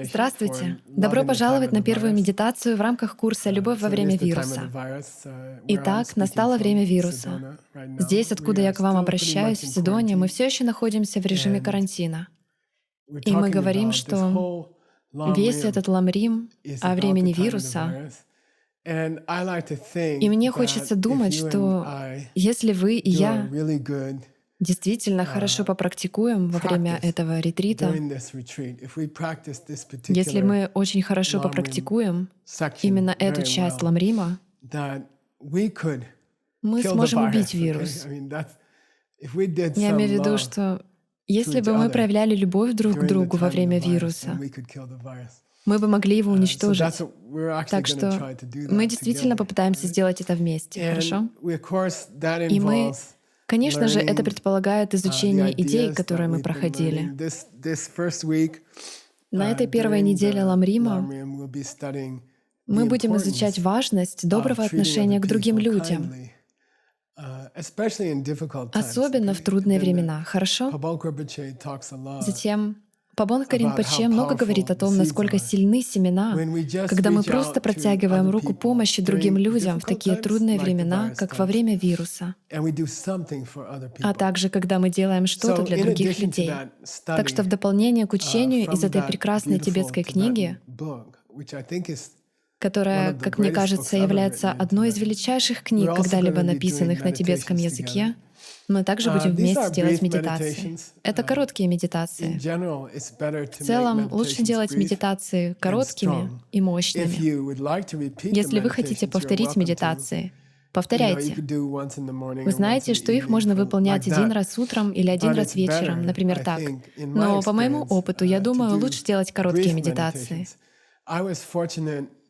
Здравствуйте! Добро пожаловать на первую медитацию в рамках курса «Любовь во время вируса». Итак, настало время вируса. Здесь, откуда я к вам обращаюсь, в Сидоне, мы все еще находимся в режиме карантина. И мы говорим, что весь этот ламрим о времени вируса. И мне хочется думать, что если вы и я действительно хорошо попрактикуем во время этого ретрита, если мы очень хорошо попрактикуем именно эту часть ламрима, мы сможем убить вирус. Я имею в виду, что если бы мы проявляли любовь друг к другу во время вируса, мы бы могли его уничтожить. Так что мы действительно попытаемся сделать это вместе, хорошо? И мы, конечно же, это предполагает изучение идей, которые мы проходили. На этой первой неделе ламрима мы будем изучать важность доброго отношения к другим людям, особенно в трудные времена, хорошо? Затем Пабонка Ринпоче много говорит о том, насколько сильны семена, когда мы просто протягиваем руку помощи другим людям в такие трудные времена, как во время вируса, а также когда мы делаем что-то для других людей. Так что в дополнение к учению из этой прекрасной тибетской книги, которая, как мне кажется, является одной из величайших книг, когда-либо написанных на тибетском языке, мы также будем вместе делать медитации. Это короткие медитации. В целом, лучше делать медитации короткими и мощными. Если вы хотите повторить медитации, повторяйте. Вы знаете, что их можно выполнять один раз утром или один раз вечером, например, так. Но по моему опыту, я думаю, лучше делать короткие медитации.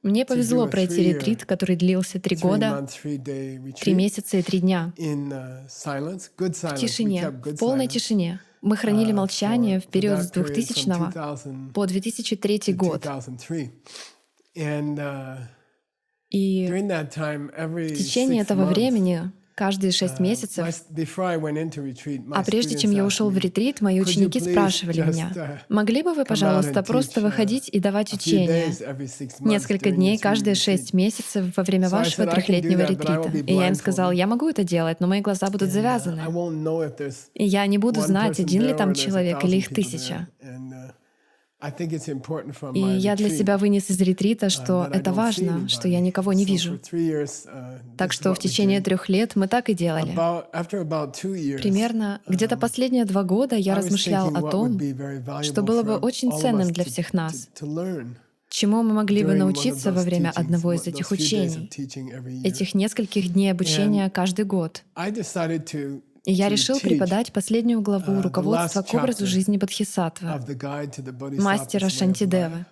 Мне повезло пройти ретрит, который длился 3 года, 3 месяца и 3 дня. В тишине, в полной тишине. Мы хранили молчание в период с 2000 по 2003 год. И в течение этого времени, каждые 6 месяцев, а прежде чем я ушел в ретрит, мои ученики спрашивали меня: «Могли бы вы, пожалуйста, просто выходить и давать учения несколько дней каждые 6 месяцев во время вашего 3-летнего ретрита?» И я им сказал: «Я могу это делать, но мои глаза будут завязаны. И я не буду знать, один ли там человек или их 1000». И я для себя вынес из ретрита, что это важно, что я никого не вижу. Так что в течение 3 лет мы так и делали. Примерно где-то последние 2 года я размышлял о том, что было бы очень ценным для всех нас, чему мы могли бы научиться во время одного из этих учений, этих нескольких дней обучения каждый год. И я решил преподать последнюю главу руководства к образу жизни Бодхисаттвы, мастера Шантидевы.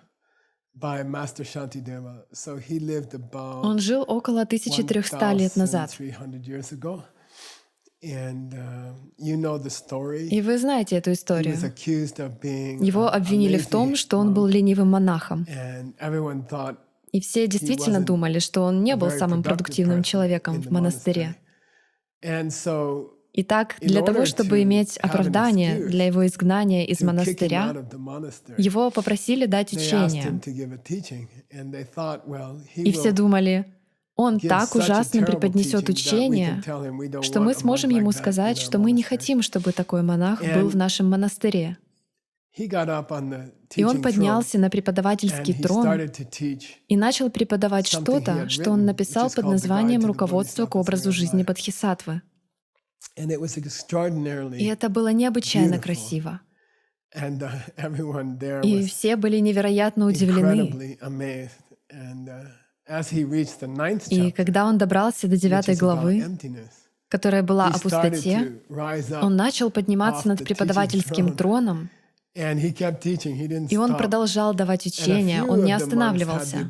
Он жил около 1300 лет назад. И вы знаете эту историю. Его обвинили в том, что он был ленивым монахом. И все действительно думали, что он не был самым продуктивным человеком в монастыре. Итак, для того, чтобы иметь оправдание для его изгнания из монастыря, его попросили дать учение. И все думали: он так ужасно преподнесет учение, что мы сможем ему сказать, что мы не хотим, чтобы такой монах был в нашем монастыре. И он поднялся на преподавательский трон и начал преподавать что-то, что он написал под названием «Руководство к образу жизни Бодхисаттвы». И это было необычайно красиво. И все были невероятно удивлены. И когда он добрался до 9 главы, которая была о пустоте, он начал подниматься над преподавательским троном, и он продолжал давать учения, он не останавливался.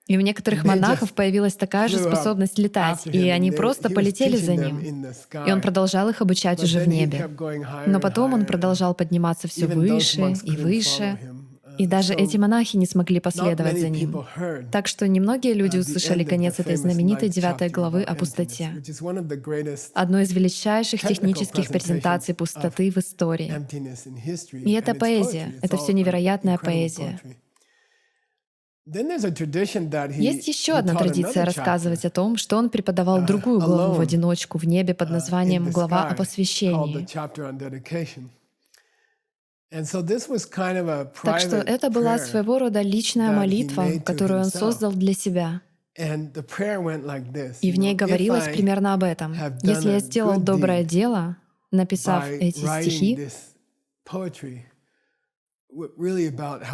И у некоторых монахов появилась такая же способность летать, и они просто полетели за ним. И он продолжал их обучать уже в небе. Но потом он продолжал подниматься все выше и выше, И даже эти монахи не смогли последовать за ним. Так что немногие люди услышали конец этой знаменитой 9 главы о пустоте, одной из величайших технических презентаций пустоты в истории. И это поэзия, это все невероятная поэзия. Есть еще одна традиция рассказывать о том, что он преподавал другую главу в одиночку в небе под названием «Глава о посвящении». Так что это была своего рода личная молитва, которую он создал для себя. И в ней говорилось примерно об этом. Если я сделал доброе дело, написав эти стихи,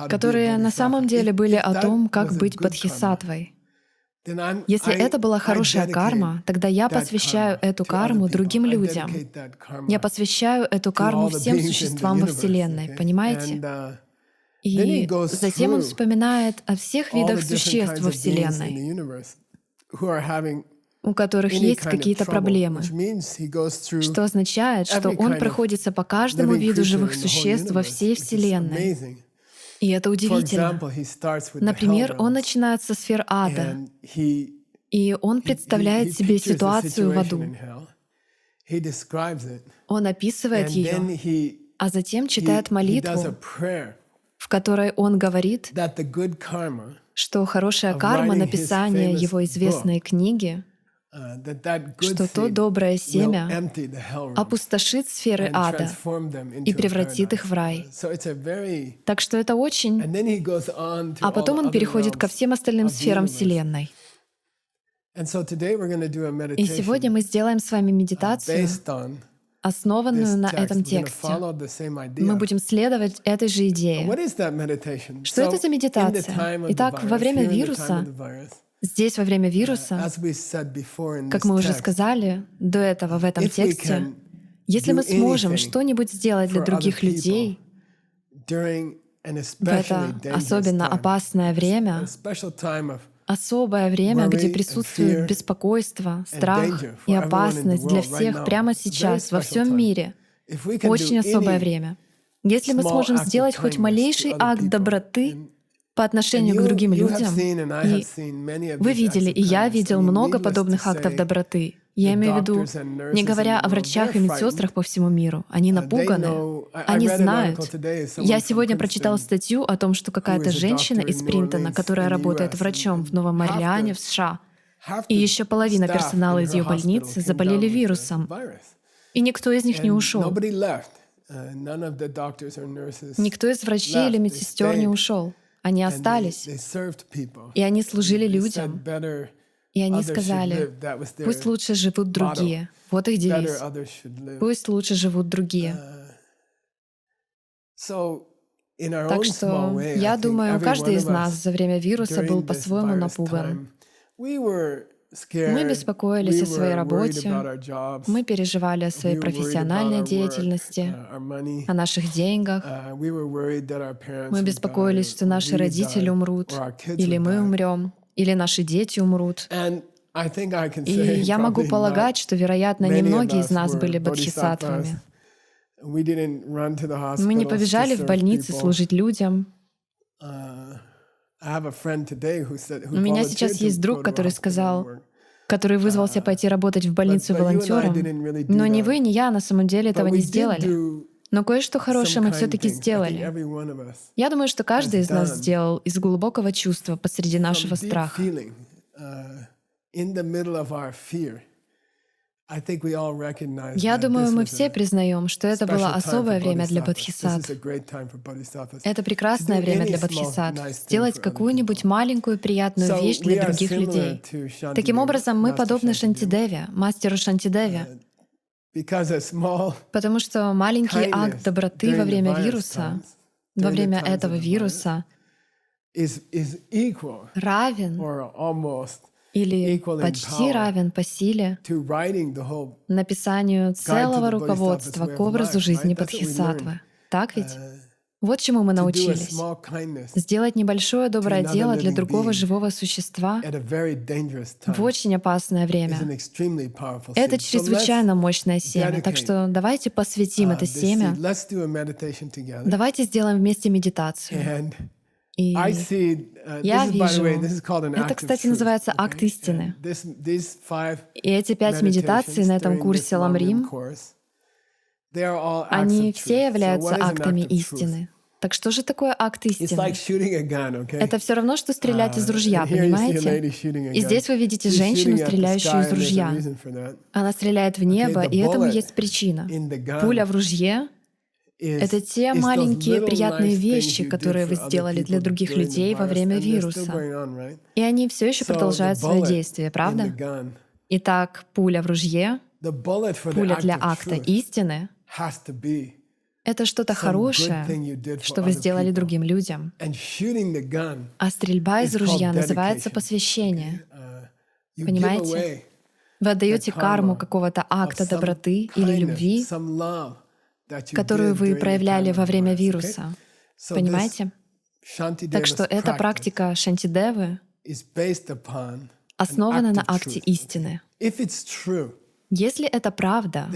которые на самом деле были о том, как быть бодхисаттвой. Если это была хорошая карма, тогда я посвящаю эту карму другим людям. Я посвящаю эту карму всем существам во Вселенной, понимаете? И затем он вспоминает о всех видах существ во Вселенной, у которых есть какие-то проблемы, что означает, что он проходится по каждому виду живых существ во всей Вселенной. И это удивительно. Например, он начинает со сфер ада, и он представляет себе ситуацию в аду. Он описывает ее, а затем читает молитву, в которой он говорит, что хорошая карма написания его известной книги, что то доброе семя опустошит сферы ада и превратит их в рай. Так что это очень... А потом он переходит ко всем остальным сферам Вселенной. И сегодня мы сделаем с вами медитацию, основанную на этом тексте. Мы будем следовать этой же идее. Что это за медитация? Итак, во время вируса, здесь во время вируса, как мы уже сказали до этого в этом тексте, если мы сможем что-нибудь сделать для других людей в это особенно опасное время, особое время, где присутствует беспокойство, страх и опасность для всех прямо сейчас, во всем мире, очень особое время. Если мы сможем сделать хоть малейший акт доброты по отношению к другим людям. И вы видели, и я видел много подобных актов доброты. Я имею в виду, не говоря о врачах и медсестрах по всему миру. Они напуганы, они знают. Я сегодня прочитал статью о том, что какая-то женщина из Принтона, которая работает врачом в Новом Орлеане, в США, и еще половина персонала из ее больницы заболели вирусом. И никто из них не ушел. Никто из врачей или медсестер не ушел. Они остались, и они служили людям. И они сказали, пусть лучше живут другие. Вот их девиз. Пусть лучше живут другие. Так что, я думаю, каждый из нас за время вируса был по-своему напуган. Мы беспокоились о своей работе, мы переживали о своей профессиональной деятельности, о наших деньгах. Мы беспокоились, что наши родители умрут, или мы умрем, или наши дети умрут. И я могу полагать, что, вероятно, немногие из нас были бодхисаттвами. Мы не побежали в больницы служить людям. У меня сейчас есть друг, который сказал, который вызвался пойти работать в больницу волонтером, но ни вы, ни я на самом деле этого не сделали. Но кое-что хорошее мы все-таки сделали. Я думаю, что каждый из нас сделал из глубокого чувства посреди нашего страха. Я думаю, мы все признаем, что это было особое время для бодхисаттв. Это прекрасное время для бодхисаттв — сделать какую-нибудь маленькую приятную вещь для других людей. Таким образом, мы подобны Шантидеве, мастеру Шантидеве, потому что маленький акт доброты во время вируса, во время этого вируса, равен или почти равен по силе написанию целого руководства к образу жизни бодхисаттвы. Так ведь? Вот чему мы научились. Сделать небольшое доброе дело для другого живого существа в очень опасное время. Это чрезвычайно мощное семя, так что давайте посвятим это семя. Давайте сделаем вместе медитацию. И я вижу, это, кстати, называется акт истины. И эти 5 медитаций на этом курсе Ламрим, они все являются актами истины. Так что же такое акт истины? Это все равно, что стрелять из ружья, понимаете? И здесь вы видите женщину, стреляющую из ружья. Она стреляет в небо, и этому есть причина. Пуля в ружье — это те маленькие приятные вещи, которые вы сделали для других людей во время вируса. И они все еще продолжают свое действие, правда? Итак, пуля в ружье, пуля для акта истины — это что-то хорошее, что вы сделали другим людям. А стрельба из ружья называется посвящение. Понимаете? Вы отдаете карму какого-то акта доброты или любви, которую вы проявляли во время вируса. Понимаете? Так что эта практика Шантидевы основана на акте истины. Если это правда,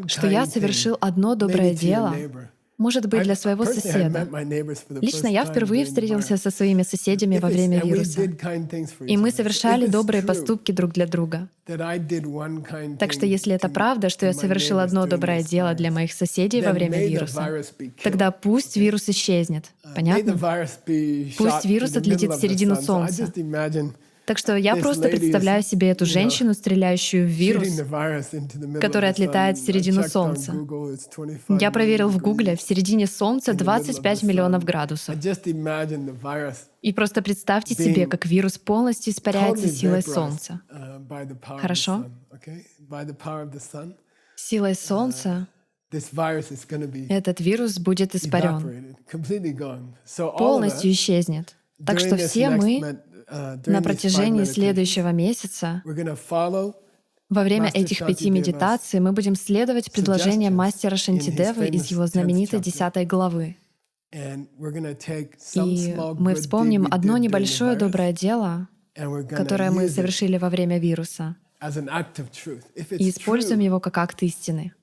что я совершил одно доброе дело, может быть, для своего соседа. Лично я впервые встретился со своими соседями во время вируса, и мы совершали добрые поступки друг для друга. Так что если это правда, что я совершил одно доброе дело для моих соседей во время вируса, тогда пусть вирус исчезнет. Понятно? Пусть вирус отлетит в середину Солнца. Так что я просто представляю себе эту женщину, стреляющую в вирус, который отлетает в середину Солнца. Я проверил в Гугле, в середине Солнца 25 миллионов градусов. И просто представьте себе, как вирус полностью испаряется силой Солнца. Хорошо? Силой Солнца этот вирус будет испарен, полностью исчезнет. Так что все мы на протяжении следующего месяца во время этих 5 медитаций мы будем следовать предложениям мастера Шантидевы из его знаменитой 10 главы. И мы вспомним одно небольшое доброе дело, которое мы совершили во время вируса, и используем его как акт истины.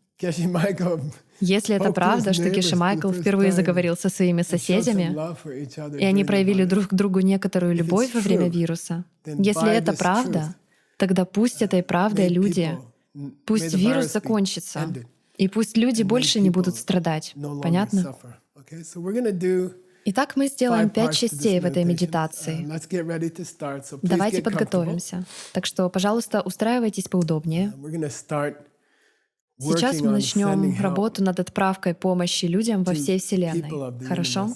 Если это правда, что Кеши Майкл впервые заговорил со своими соседями, и они проявили друг к другу некоторую любовь во время вируса, если это правда, тогда пусть этой правдой люди, пусть вирус закончится, и пусть люди больше не будут страдать. Понятно? Итак, мы сделаем 5 частей в этой медитации. Давайте подготовимся. Так что, пожалуйста, устраивайтесь поудобнее. Сейчас мы начнем работу над отправкой помощи людям во всей Вселенной. Хорошо?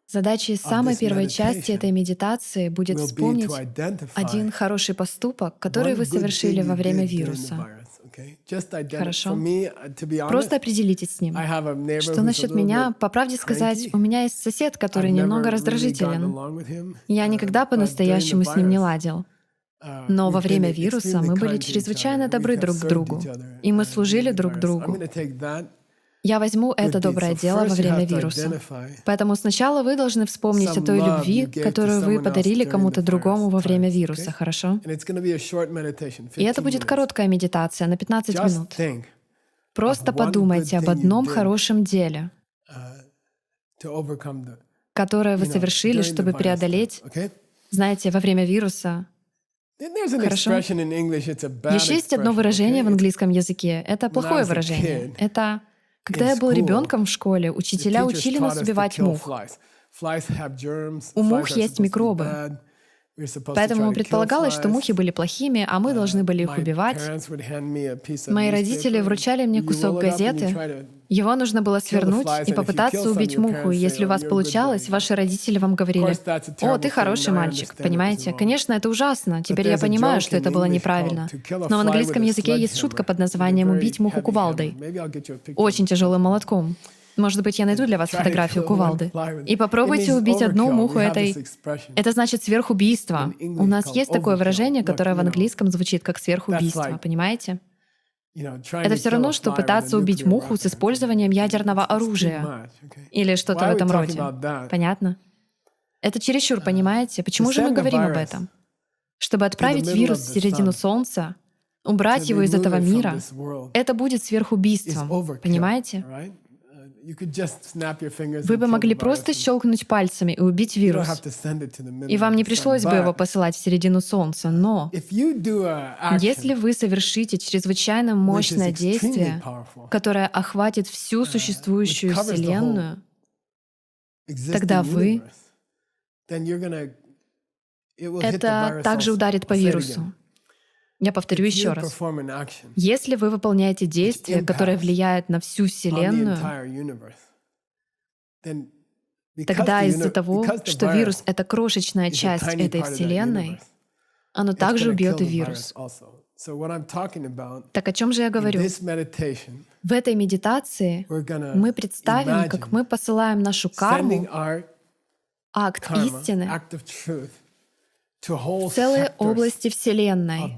Задачей самой первой части этой медитации будет вспомнить один хороший поступок, который вы совершили во время вируса. Хорошо? Просто определитесь с ним. Что насчет меня? По правде сказать, у меня есть сосед, который немного раздражителен. Я никогда по-настоящему с ним не ладил. Но во время вируса мы были чрезвычайно добры друг к другу, и мы служили друг другу. Я возьму это доброе дело во время вируса. Поэтому сначала вы должны вспомнить о той любви, которую вы подарили кому-то другому во время вируса, хорошо? И это будет короткая медитация на 15 минут. Просто подумайте об одном хорошем деле, которое вы совершили, чтобы преодолеть, знаете, во время вируса. Хорошо? Еще есть одно выражение в английском языке. Это плохое выражение. Это когда я был ребенком в школе, учителя учили нас убивать мух. У мух есть микробы. Поэтому предполагалось, что мухи были плохими, а мы должны были их убивать. Мои родители вручали мне кусок газеты. Его нужно было свернуть и попытаться убить муху. И если у вас получалось, ваши родители вам говорили: «О, ты хороший мальчик». Понимаете? Конечно, это ужасно. Теперь я понимаю, что это было неправильно. Но в английском языке есть шутка под названием «убить муху кувалдой». Очень тяжелым молотком. Может быть, я найду для вас фотографию кувалды. И попробуйте убить одну муху этой... Это значит сверхубийство. У нас есть такое выражение, которое в английском звучит как сверхубийство, понимаете? Это все равно, что пытаться убить муху с использованием ядерного оружия или что-то в этом роде. Понятно? Это чересчур, понимаете? Почему же мы говорим об этом? Чтобы отправить вирус в середину Солнца, убрать его из этого мира, это будет сверхубийством, понимаете? Вы бы могли просто щелкнуть пальцами и убить вирус, и вам не пришлось бы его посылать в середину Солнца. Но если вы совершите чрезвычайно мощное действие, которое охватит всю существующую Вселенную, тогда это также ударит по вирусу. Я повторю еще раз. Если вы выполняете действие, которое влияет на всю Вселенную, тогда из-за того, что вирус — это крошечная часть этой Вселенной, оно также убьет и вирус. Так о чем же я говорю? В этой медитации мы представим, как мы посылаем нашу карму, акт истины, в целые области Вселенной.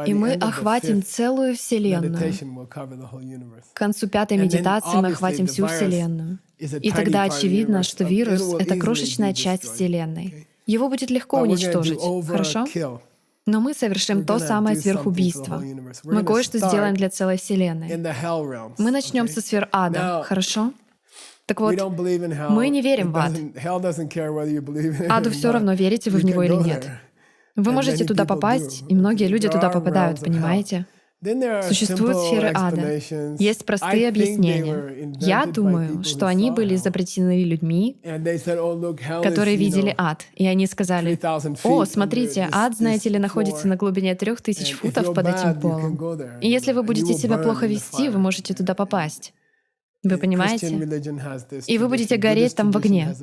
И мы охватим целую Вселенную. К концу пятой медитации мы охватим всю Вселенную. И тогда очевидно, что вирус — это крошечная часть Вселенной. Его будет легко уничтожить, хорошо? Но мы совершим то самое сверхубийство. Мы кое-что сделаем для целой Вселенной. Мы начнем со сфер ада, хорошо? Так вот, мы не верим в ад. Аду все равно, верите вы в него или нет. Вы можете туда попасть, и многие люди туда попадают, понимаете? Существуют сферы ада. Есть простые объяснения. Я думаю, что они были изобретены людьми, которые видели ад. И они сказали: «О, смотрите, ад, знаете ли, находится на глубине 3000 футов под этим полом. И если вы будете себя плохо вести, вы можете туда попасть». Вы понимаете? И вы будете гореть там в огне.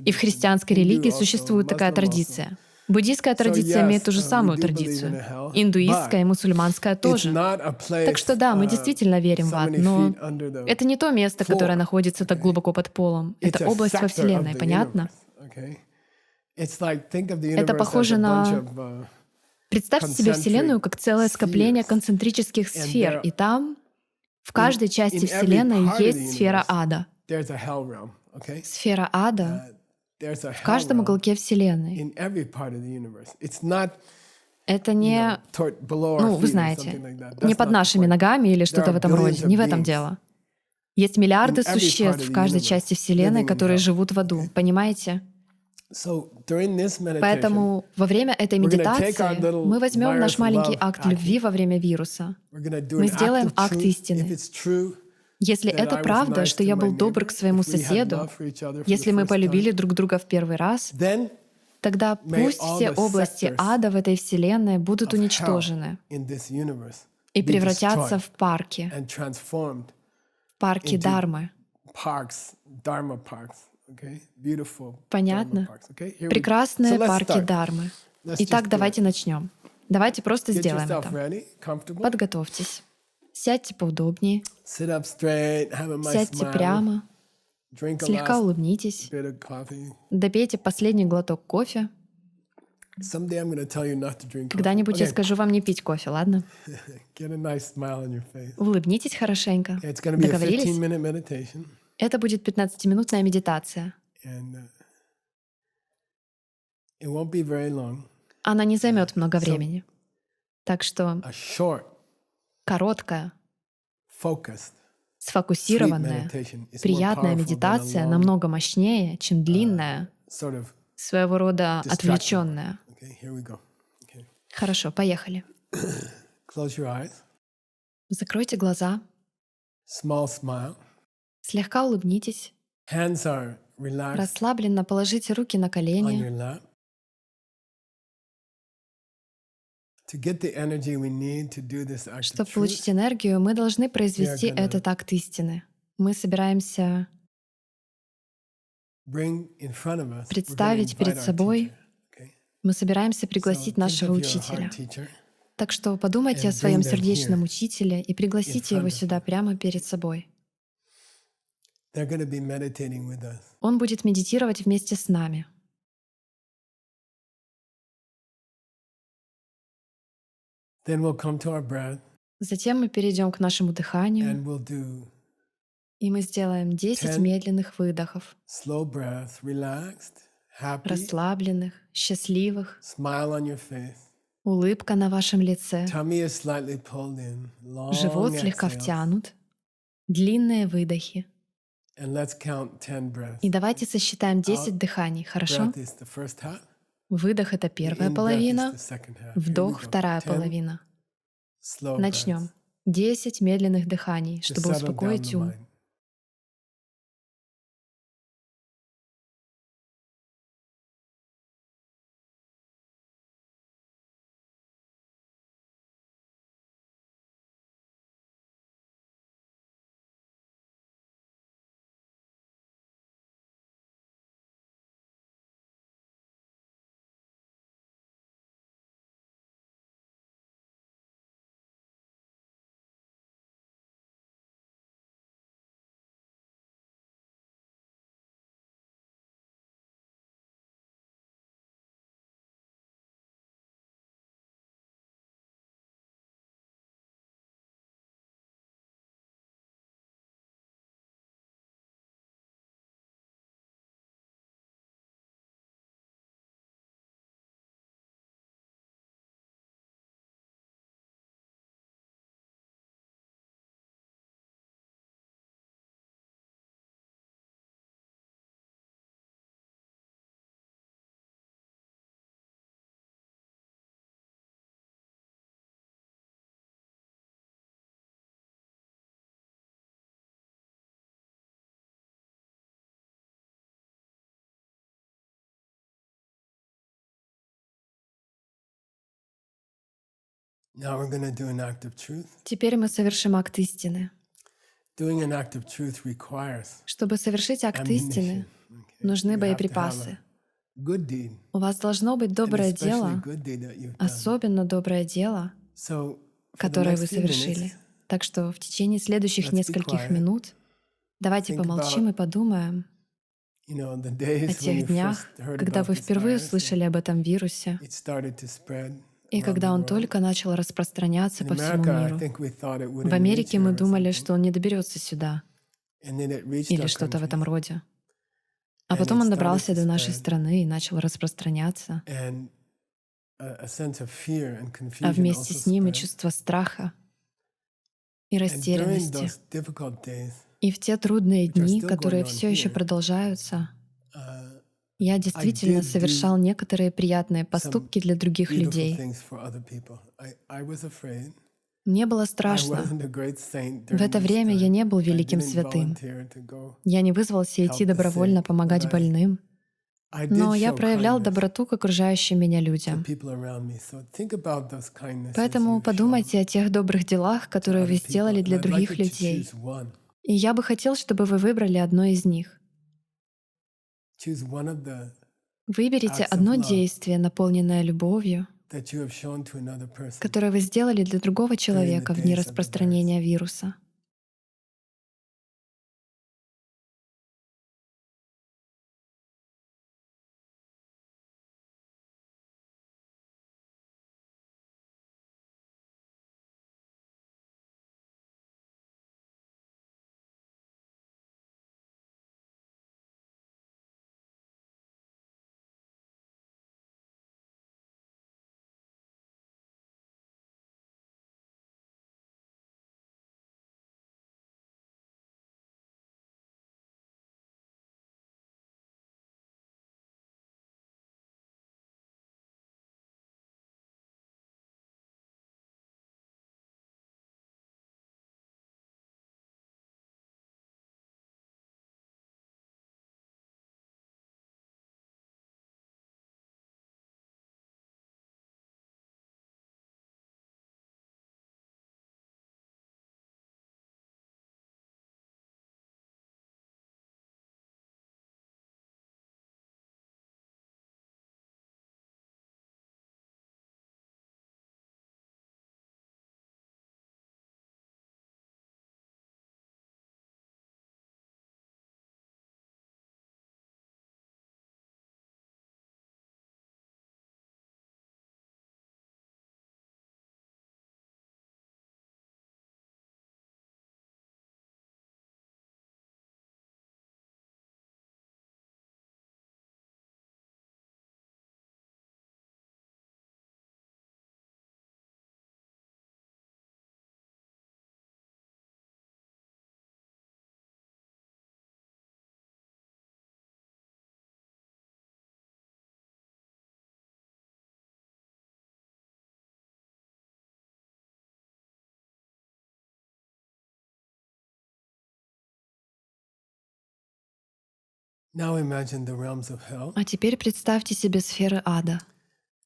И в христианской религии существует такая традиция. Буддийская традиция имеет ту же самую традицию. Индуистская и мусульманская тоже. Так что да, мы действительно верим в ад, но это не то место, которое находится так глубоко под полом. Это область во Вселенной, понятно? Это похоже на... Представьте себе Вселенную как целое скопление концентрических сфер, и там, в каждой части Вселенной, есть сфера ада. Сфера ада в каждом уголке Вселенной. Это не, вы знаете, не под нашими ногами или что-то в этом роде. Не в этом дело. Есть миллиарды существ в каждой части Вселенной, которые живут в аду. Понимаете? Поэтому во время этой медитации мы возьмем наш маленький акт любви во время вируса. Мы сделаем акт истины. Если это правда, что я был добр к своему соседу, если мы полюбили друг друга в первый раз, тогда пусть все области ада в этой Вселенной будут уничтожены и превратятся в парки Дharмы. Понятно? Прекрасные парки Дharмы. Итак, давайте начнем. Давайте просто сделаем это. Подготовьтесь. Сядьте поудобнее. Сядьте прямо. Слегка улыбнитесь. Допейте последний глоток кофе. Когда-нибудь я скажу вам не пить кофе, ладно? Улыбнитесь хорошенько. Договорились? Это будет 15-минутная медитация. Она не займет много времени. Так что короткая, сфокусированная, приятная медитация намного мощнее, чем длинная, своего рода отвлеченная. Хорошо, поехали. Закройте глаза. Слегка улыбнитесь. Расслабленно положите руки на колени. Чтобы получить энергию, мы должны произвести этот акт истины. Мы собираемся представить перед собой, мы собираемся пригласить нашего учителя. Так что подумайте о своем сердечном учителе и пригласите его сюда прямо перед собой. Он будет медитировать вместе с нами. Then we'll come to our breath Затем мы перейдем к нашему дыханию, and we'll do и мы сделаем 10 10 медленных выдохов, slow breaths, relaxed, happy, расслабленных, счастливых, smile on your face. улыбка на вашем лице, Tummy is slightly pulled in, живот long слегка exhales. втянут, длинные выдохи. And let's count 10 И breaths. давайте сосчитаем 10 Out дыханий, хорошо? breath is the first half. Выдох — это The первая in breath is половина, the second half. Here we вдох — go. вторая 10 половина. slow Начнем. breaths 10 медленных дыханий, to чтобы settle down успокоить the ум. mind. Now we're going to do an act of truth. Теперь мы совершим акт истины. Doing an act of truth requires Чтобы совершить акт истины, ammunition. Okay? нужны You have to have боеприпасы. a good deed, У вас должно быть and доброе especially дело, good deed that you've done. особенно доброе дело, So for the которое вы next few minutes, совершили. Так что в течение следующих let's be нескольких quiet. минут давайте Think помолчим и about, подумаем the о days when тех you днях, first heard когда about вы this впервые virus and услышали об этом вирусе, it started to spread и around когда the он world. только начал распространяться In по всему America, I миру. think we thought it В wouldn't reach Америке мы here or думали, something, что он не доберется сюда and then it reached или our что-то в country, этом роде. А and потом it он started добрался to до нашей spread, страны и начал распространяться. and a sense of fear and А confusion вместе also с ним и spread. чувство страха и And during растерянности. those difficult days, И в те трудные which are дни, still которые going on все еще here, продолжаются, uh, я I действительно did совершал do некоторые приятные some поступки для других beautiful людей. things for other people. I was afraid. Мне было I страшно. wasn't a great saint В during это this время я time. не был I великим didn't святым. volunteer to go Я не вызвался идти help the добровольно sick, but помогать больным, I но did я show проявлял kindness доброту к окружающим меня to людям. people around me. So think about those kindnesses Поэтому you've shown подумайте о тех добрых делах, to которые вы other people. сделали And для I'd like других you to людей. choose one. И я бы хотел, чтобы вы выбрали одно из них. Choose one of the Выберите acts of одно love действие, наполненное любовью, that you have shown to another person которое вы сделали для другого during the человека в дни days of the virus. распространения вируса. Now imagine the realms of hell. А теперь представьте себе сферы ада.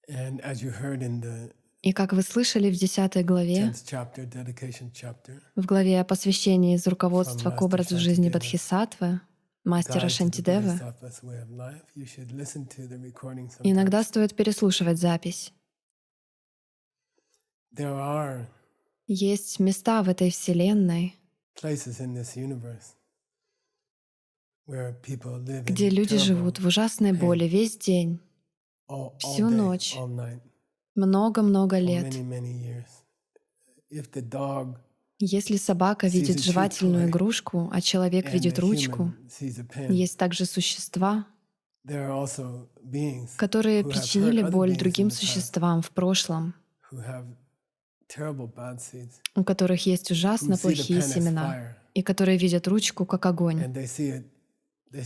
And as you heard in the И как вы слышали в 10 главе, 10th chapter, dedication chapter, в главе о посвящении из руководства к Master образу жизни Shantideva, Бодхисаттвы, мастера Guide to the Шантидевы, Bodhisattva's way of life, you should listen to the recording иногда sometimes. стоит переслушивать запись. There are Есть места в этой вселенной, places in this universe where people live где in люди terrible живут в ужасной боли весь день, all всю day, ночь, all night, много-много for лет. many years. If the dog Если собака sees видит a chew жевательную toy игрушку, а человек and видит a ручку, human sees a pen, есть также существа, there are also beings которые who have hurt причинили other боль beings in другим the past, существам в прошлом, who have terrible bad seeds, у которых есть who ужасно see the плохие pen as семена, fire, и которые видят ручку как огонь. and they see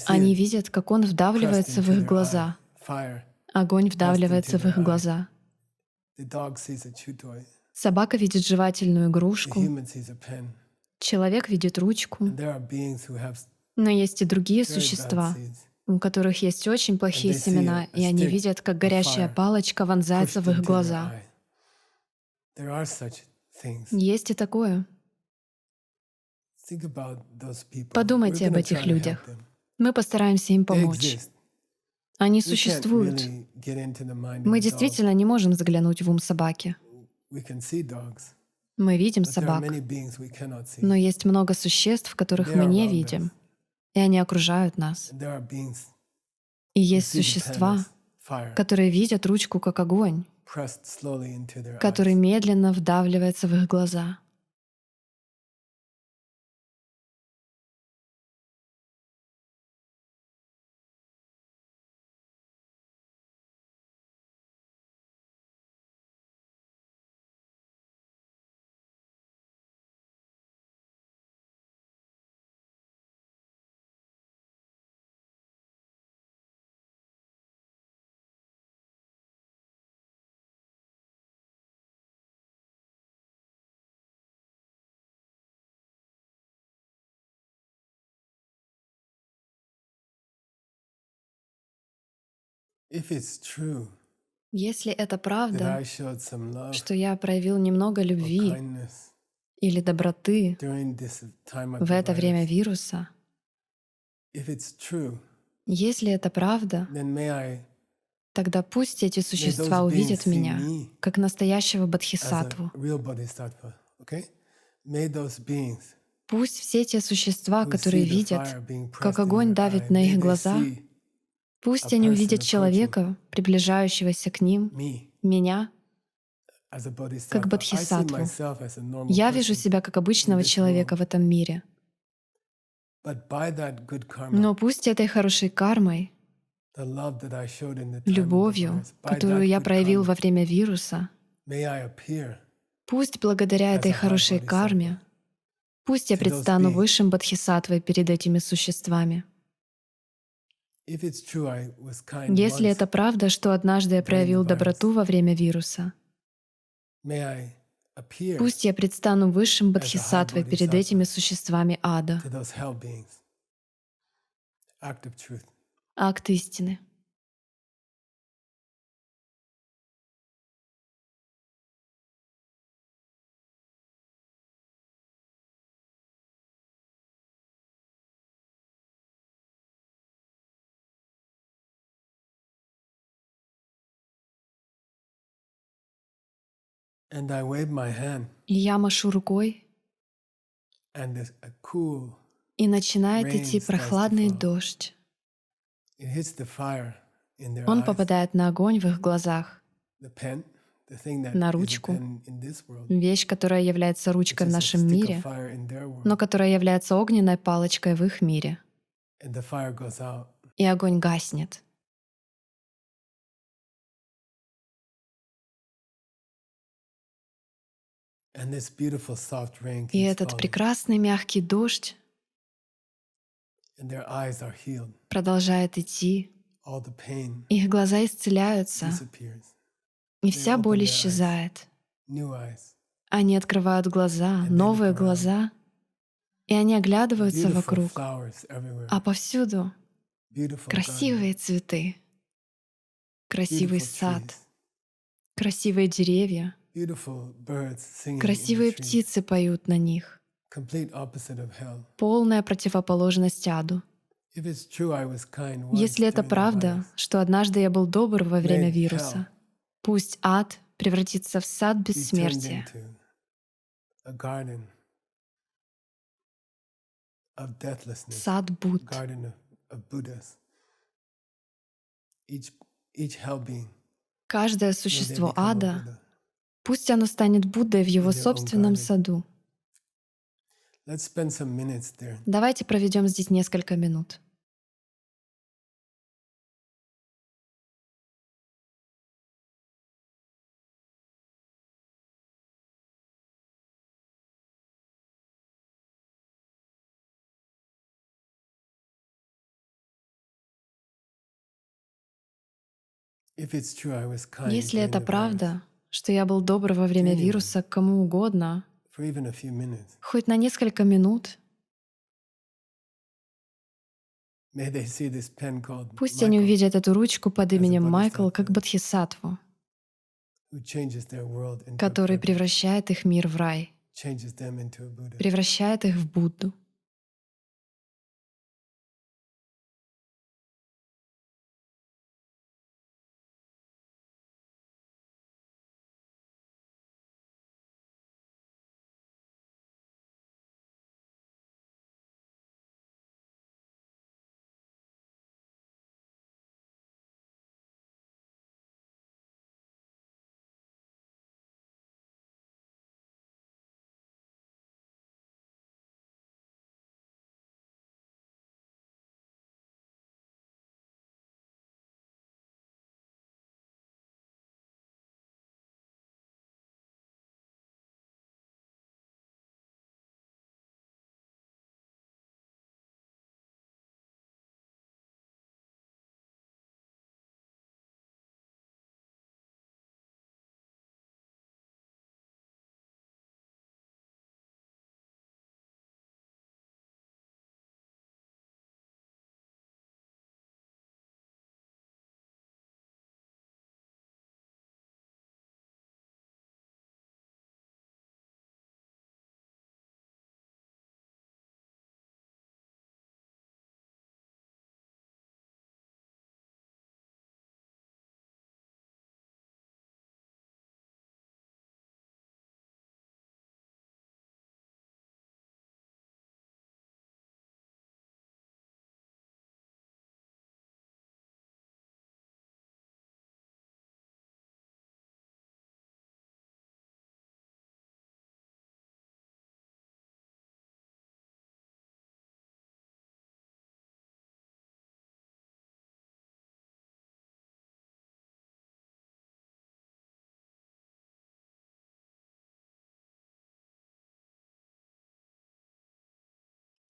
Они it видят, как он pressed вдавливается в into их their eye, глаза. fire Огонь pressed into вдавливается в their их eye. глаза. The dog sees a chew toy, Собака видит жевательную the игрушку, human sees a pen, человек видит ручку. and there are beings who have Но есть и другие very bad существа, seeds, у которых есть очень and плохие they see семена, a и они stick видят, как of горящая fire палочка вонзается pushed в их into their глаза. eye. There are such things. Есть и такое. Think about those people. We're Подумайте об going to этих try to help людях. them. Мы постараемся им They помочь. exist. Они We can't существуют. really get into the mind of Мы a dog. действительно не можем заглянуть в ум собаки. We can see dogs, Мы видим but there are собак, many beings we cannot see. но есть много существ, которых They мы are не around us. видим, и они окружают нас. And there are beings И who есть see the pen существа, as fire которые видят ручку как огонь, pressed slowly into their который eyes. медленно вдавливается в их глаза. If it's true Если это that правда, I showed some love что я проявил немного or любви kindness или доброты during this time of в the это время virus, вируса, if it's true, если это правда, then may тогда пусть эти those существа beings увидят see меня me как настоящего as a бодхисаттву. real bodhisattva. Okay? May those beings Пусть все те существа, who которые see the видят, fire being как pressed in огонь their давит eye, на may их they глаза, see пусть a они person увидят approaching человека, приближающегося к ним, me меня, as a как bodhisattva. I see бодхисаттву. myself as a normal Я вижу person, себя как обычного this человека world. в этом мире. but by that good karma, Но пусть этой хорошей кармой, the love that I showed in the time of the любовью, virus, by которую that я good проявил karma, во время вируса, may I appear пусть благодаря as этой a high хорошей bodhisattva карме, пусть я to those предстану beings. высшим бодхисаттвой перед этими существами. If it's true I was kind Если once, это правда, что однажды я during the проявил virus, доброту во время вируса, may I appear пусть я предстану высшим as a high бодхисаттвой перед этими bodhisattva существами ада. to those hell beings. Act of truth. Акт истины. And I wave my hand, И я машу рукой, and a cool, и начинает Rain идти starts to прохладный fall. дождь. it hits the fire in their Он eyes. попадает на огонь в их глазах, The pen, the thing that на is a ручку. pen in this world, Вещь, которая является which ручкой в is a нашем stick of мире, fire in their world. но которая является огненной палочкой в их мире. And the fire goes out. И огонь гаснет. And this beautiful soft rain И keeps этот falling. прекрасный мягкий дождь And their eyes are healed. продолжает идти. All the pain Их глаза исцеляются, disappears. и вся open боль their eyes. исчезает. New eyes. Они открывают глаза, they новые look around. глаза, и они оглядываются Beautiful вокруг, flowers everywhere. а повсюду beautiful garden, Красивые цветы, красивый beautiful сад, trees, красивые деревья, beautiful birds singing in the красивые trees. птицы поют на них. Complete opposite of hell. Полная противоположность аду. If it's true I was kind once Если это during the правда, virus, что однажды я был добр во время may вируса, hell пусть ад превратится в сад be turned бессмертия, into a garden of deathlessness, сад Будд. garden of Buddhas. Each hell being, Каждое may they существо become a ада, Buddha пусть оно станет Буддой в его in their own собственном garden. саду. Let's spend some minutes there. Давайте проведем здесь несколько минут. If it's true I was kind Если during это the virus, правда, что я был добр во время anyone, вируса к кому угодно, for even a few minutes, хоть на несколько минут, may they see this pen called пусть они Michael, увидят эту ручку под as a именем Майкл как bodhisattva, бодхисаттву, who changes their world into a который purpose, превращает их мир в рай, changes them into a Buddha. превращает их в Будду.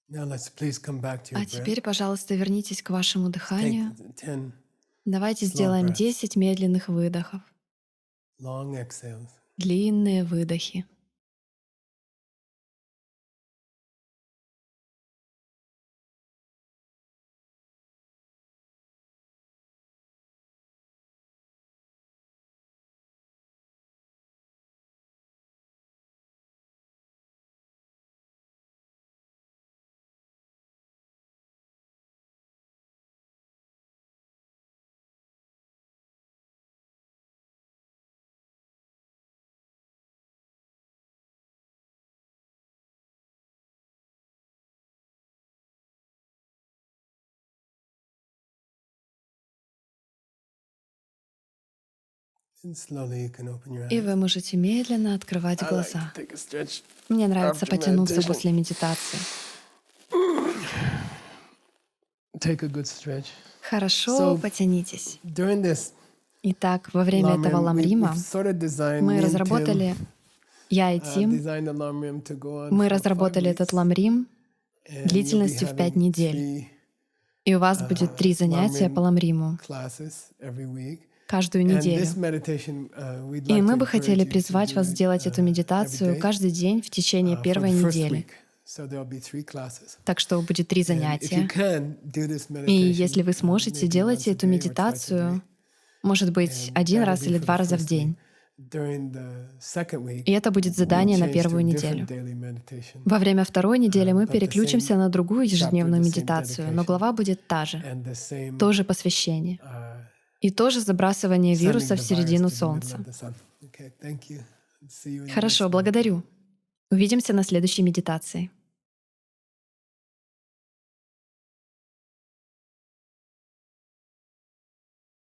Now let's please come back to your А breath. теперь, пожалуйста, вернитесь к вашему дыханию. Take 10 Давайте slow сделаем breaths, 10 медленных выдохов, long exhales. длинные выдохи. And slowly you can open your И вы eyes. можете медленно открывать I like to глаза. take a stretch Мне нравится after потянуться meditation. после медитации. Take a good stretch. Хорошо, So, потянитесь. During this Итак, во время этого Lamrim, ламрима we've sort of designed, мы me and Tim, разработали, я и Тим, designed the Lamrim to go on мы for 5 разработали этот weeks, ламрим and you'll be длительностью в 5 having недель. 3 И у вас будет 3 занятия по Lamrim ламриму classes every week. каждую And неделю. this meditation, we'd И like мы to бы хотели encourage you to призвать do вас it сделать эту every медитацию day каждый день в течение for первой the first недели. week. So there'll be 3 classes. Так что будет 3 And if you занятия. can do this И если meditation, вы сможете, maybe делайте once a эту day or twice a day. медитацию, может быть, And один that'll раз be или for the 2 раза в first week. день. During the second week, И это будет we'll задание на change to первую a неделю. different daily meditation. Во время второй недели мы But the переключимся same на другую chapter, ежедневную the same медитацию, но dedication, глава будет та же, and the same тоже посвящение. uh, И тоже забрасывание sending вируса в the virus середину to the middle Солнца. of the sun. Okay, thank you. See you in the Хорошо, next one. благодарю. Увидимся на следующей медитации.